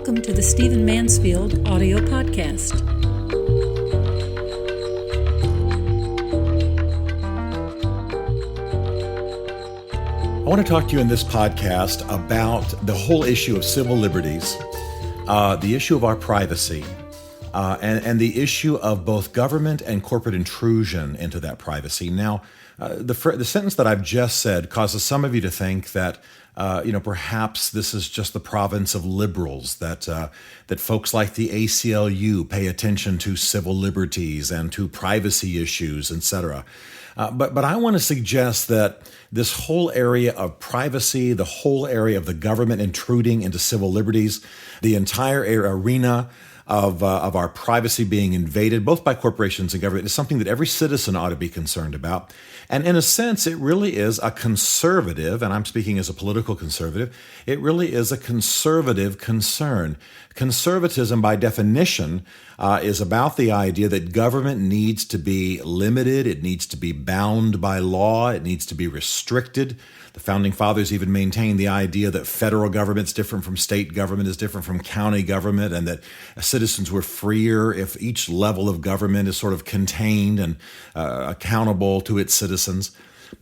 Welcome to the Stephen Mansfield audio podcast. I want to talk to you in this podcast about the whole issue of civil liberties, the issue of our privacy, and the issue of both government and corporate intrusion into that privacy. Now, the sentence that I've just said causes some of you to think that perhaps this is just the province of liberals, that folks like the ACLU pay attention to civil liberties and to privacy issues, etc. But I want to suggest that this whole area of privacy, the whole area of the government intruding into civil liberties, the entire arena of our privacy being invaded, both by corporations and government, is something that every citizen ought to be concerned about. And in a sense, it really is a conservative, and I'm speaking as a political conservative, it really is a conservative concern. Conservatism, by definition, is about the idea that government needs to be limited, it needs to be bound by law, it needs to be restricted. The Founding Fathers even maintained the idea that federal government is different from state government, is different from county government, and that citizens were freer if each level of government is sort of contained and accountable to its citizens.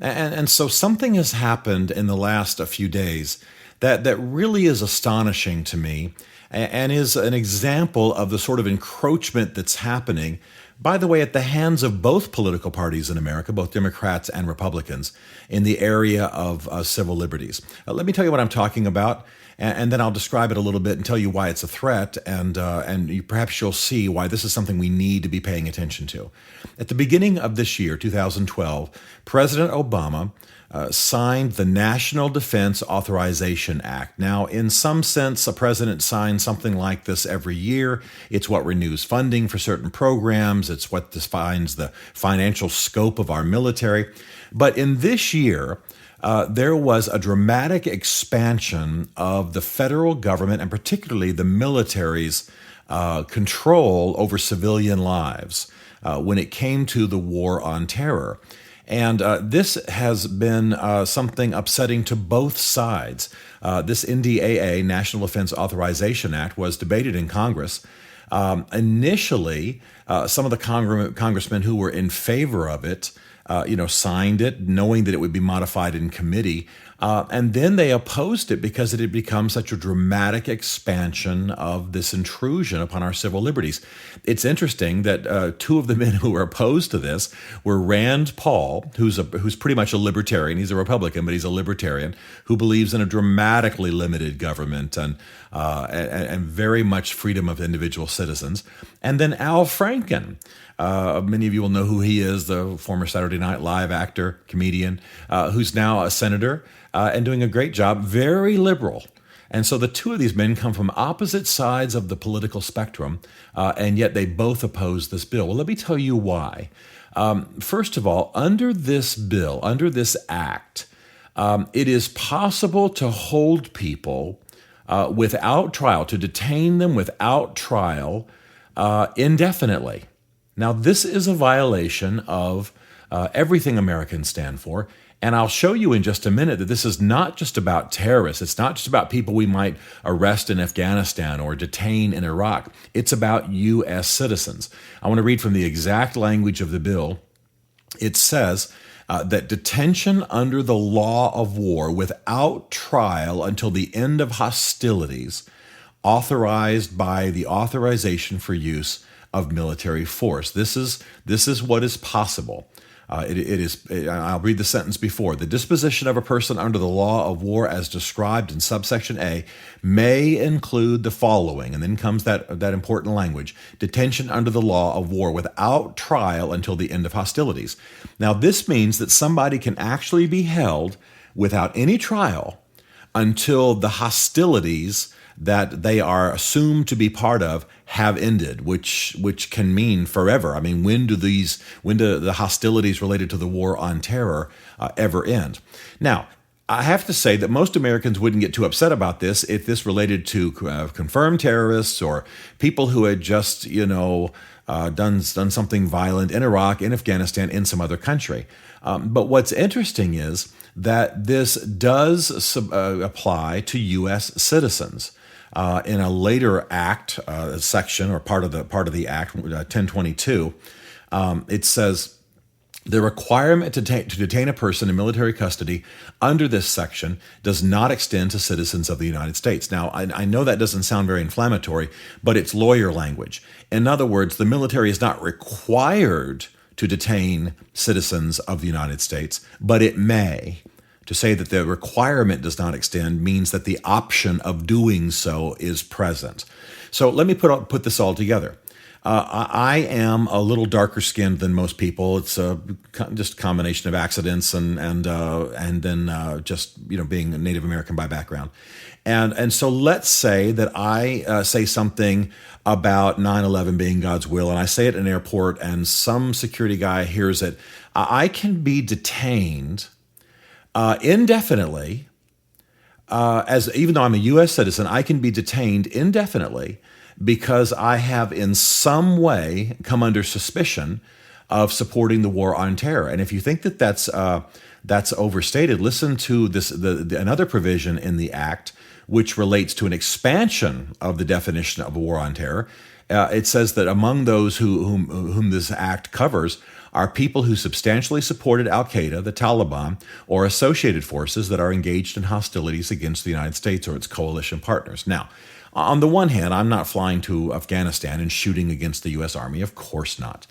And so something has happened in the last few days that really is astonishing to me and is an example of the sort of encroachment that's happening, by the way, at the hands of both political parties in America, both Democrats and Republicans, in the area of civil liberties. Let me tell you what I'm talking about, and then I'll describe it a little bit and tell you why it's a threat, and perhaps you'll see why this is something we need to be paying attention to. At the beginning of this year, 2012, President Obama signed the National Defense Authorization Act. Now, in some sense, a president signs something like this every year. It's what renews funding for certain programs. It's what defines the financial scope of our military. But in this year, there was a dramatic expansion of the federal government and particularly the military's control over civilian lives when it came to the war on terror. And this has been something upsetting to both sides. This NDAA, National Defense Authorization Act, was debated in Congress. Initially, some of the congressmen who were in favor of it, signed it, knowing that it would be modified in committee. And then they opposed it because it had become such a dramatic expansion of this intrusion upon our civil liberties. It's interesting that two of the men who were opposed to this were Rand Paul, who's pretty much a libertarian. He's a Republican, but he's a libertarian who believes in a dramatically limited government and very much freedom of individual citizens. And then Al Franken. Many of you will know who he is, the former Saturday Night Live actor, comedian, who's now a senator and doing a great job, very liberal. And so the two of these men come from opposite sides of the political spectrum, and yet they both oppose this bill. Well, let me tell you why. First of all, under this bill, under this act, it is possible to hold people without trial, to detain them without trial indefinitely. Now, this is a violation of everything Americans stand for, and I'll show you in just a minute that this is not just about terrorists. It's not just about people we might arrest in Afghanistan or detain in Iraq. It's about U.S. citizens. I want to read from the exact language of the bill. It says that detention under the law of war without trial until the end of hostilities authorized by the authorization for use of military force. This is what is possible. It is. I'll read the sentence before. The disposition of a person under the law of war as described in subsection A may include the following, and then comes that important language: detention under the law of war without trial until the end of hostilities. Now, this means that somebody can actually be held without any trial until the hostilities that they are assumed to be part of have ended, which can mean forever. I mean, when do the hostilities related to the war on terror ever end? Now, I have to say that most Americans wouldn't get too upset about this if this related to confirmed terrorists or people who had just, done something violent in Iraq, in Afghanistan, in some other country. But what's interesting is that this does apply to U.S. citizens. In a later act section or part of the act, 1022, it says, the requirement to detain a person in military custody under this section does not extend to citizens of the United States. Now, I know that doesn't sound very inflammatory, but it's lawyer language. In other words, the military is not required to detain citizens of the United States, but it may. To say that the requirement does not extend means that the option of doing so is present. So let me put this all together. I am a little darker skinned than most people. It's just a combination of accidents and then just being a Native American by background, and so let's say that I say something about 9/11 being God's will, and I say it in an airport, and some security guy hears it. I can be detained indefinitely. Even though I'm a U.S. citizen, I can be detained indefinitely because I have in some way come under suspicion of supporting the war on terror. And if you think that that's overstated, listen to another provision in the Act which relates to an expansion of the definition of a war on terror. It says that among those whom this Act covers are people who substantially supported Al-Qaeda, the Taliban, or associated forces that are engaged in hostilities against the United States or its coalition partners. Now, on the one hand, I'm not flying to Afghanistan and shooting against the U.S. Army. Of course not.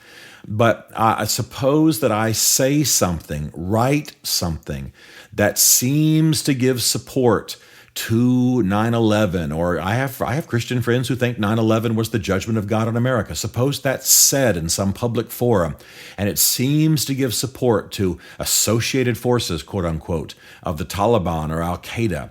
But I suppose that I say something, write something that seems to give support to 9/11, or I have Christian friends who think 9/11 was the judgment of God on America. Suppose that's said in some public forum, and it seems to give support to associated forces, quote unquote, of the Taliban or Al-Qaeda.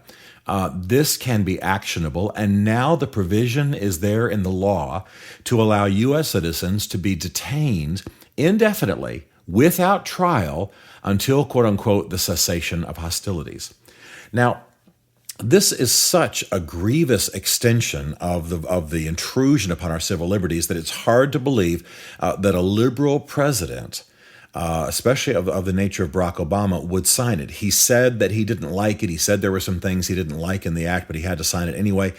This can be actionable, and now the provision is there in the law to allow U.S. citizens to be detained indefinitely without trial until, quote unquote, the cessation of hostilities. Now, this is such a grievous extension of the intrusion upon our civil liberties that it's hard to believe that a liberal president, especially of the nature of Barack Obama, would sign it. He said that he didn't like it. He said there were some things he didn't like in the act, but he had to sign it anyway.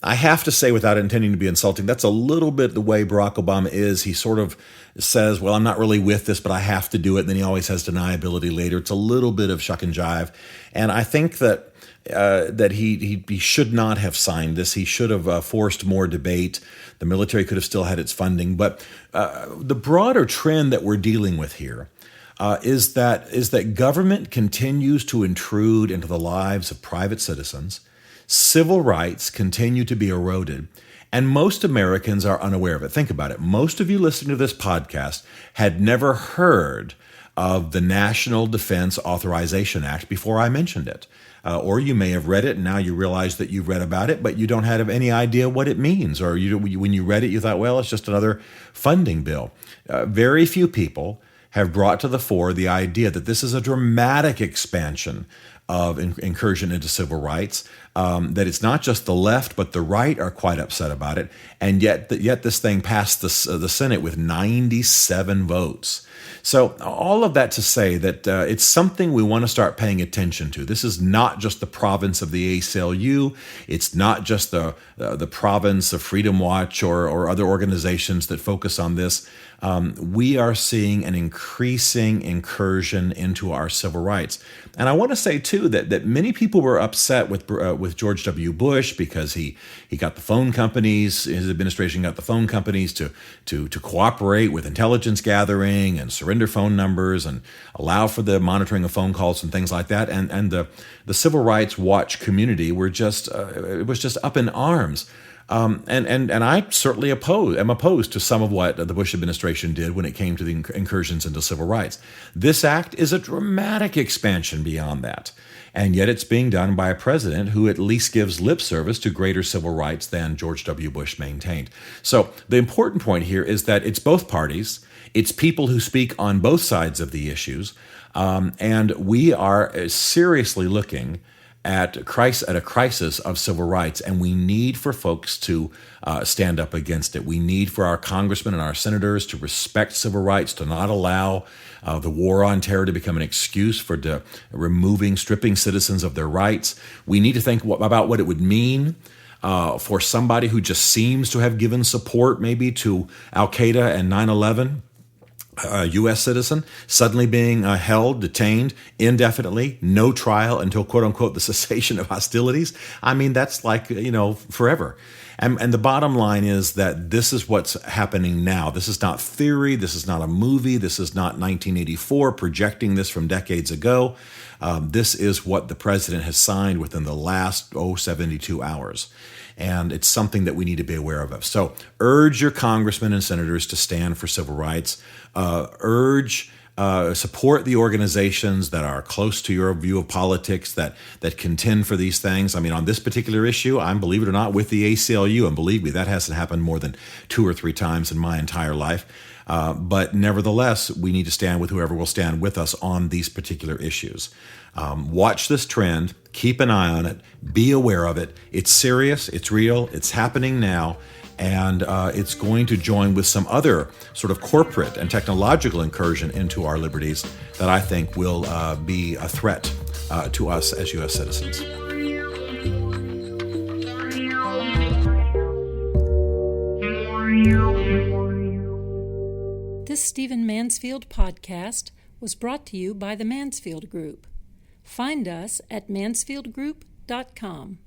I have to say, without intending to be insulting, that's a little bit the way Barack Obama is. He sort of says, well, I'm not really with this, but I have to do it. And then he always has deniability later. It's a little bit of shuck and jive. And I think that he should not have signed this. He should have forced more debate. The military could have still had its funding. But the broader trend that we're dealing with here is that government continues to intrude into the lives of private citizens. Civil rights continue to be eroded, and most Americans are unaware of it. Think about it. Most of you listening to this podcast had never heard of the National Defense Authorization Act before I mentioned it. Or you may have read it and now you realize that you've read about it, but you don't have any idea what it means. Or when you read it, you thought, well, it's just another funding bill. Very few people have brought to the fore the idea that this is a dramatic expansion of incursion into civil rights, that it's not just the left, but the right are quite upset about it. And yet this thing passed the Senate with 97 votes. So all of that to say that it's something we want to start paying attention to. This is not just the province of the ACLU. It's not just the province of Freedom Watch or other organizations that focus on this. We are seeing an increasing incursion into our civil rights. And I want to say, too, that many people were upset with George W. Bush because he got the phone companies, his administration got the phone companies to cooperate with intelligence gathering and surrender phone numbers and allow for the monitoring of phone calls and things like that. And the Civil Rights Watch community were it was just up in arms. And I certainly am opposed to some of what the Bush administration did when it came to the incursions into civil rights. This act is a dramatic expansion beyond that. And yet it's being done by a president who at least gives lip service to greater civil rights than George W. Bush maintained. So the important point here is that it's both parties. It's people who speak on both sides of the issues. And we are seriously looking at a crisis of civil rights, and we need for folks to stand up against it. We need for our congressmen and our senators to respect civil rights, to not allow the war on terror to become an excuse for stripping citizens of their rights. We need to think about what it would mean for somebody who just seems to have given support maybe to Al-Qaeda and 9/11, a U.S. citizen, suddenly being held, detained indefinitely, no trial until, quote unquote, the cessation of hostilities. I mean, that's like, forever. And the bottom line is that this is what's happening now. This is not theory. This is not a movie. This is not 1984 projecting this from decades ago. This is what the president has signed within the last 72 hours. And it's something that we need to be aware of. So urge your congressmen and senators to stand for civil rights. Support the organizations that are close to your view of politics, that contend for these things. I mean, on this particular issue, I'm, believe it or not, with the ACLU. And believe me, that hasn't happened more than 2 or 3 times in my entire life. But nevertheless, we need to stand with whoever will stand with us on these particular issues. Watch this trend. Keep an eye on it. Be aware of it. It's serious. It's real. It's happening now. And it's going to join with some other sort of corporate and technological incursion into our liberties that I think will be a threat to us as U.S. citizens. This Stephen Mansfield podcast was brought to you by the Mansfield Group. Find us at mansfieldgroup.com.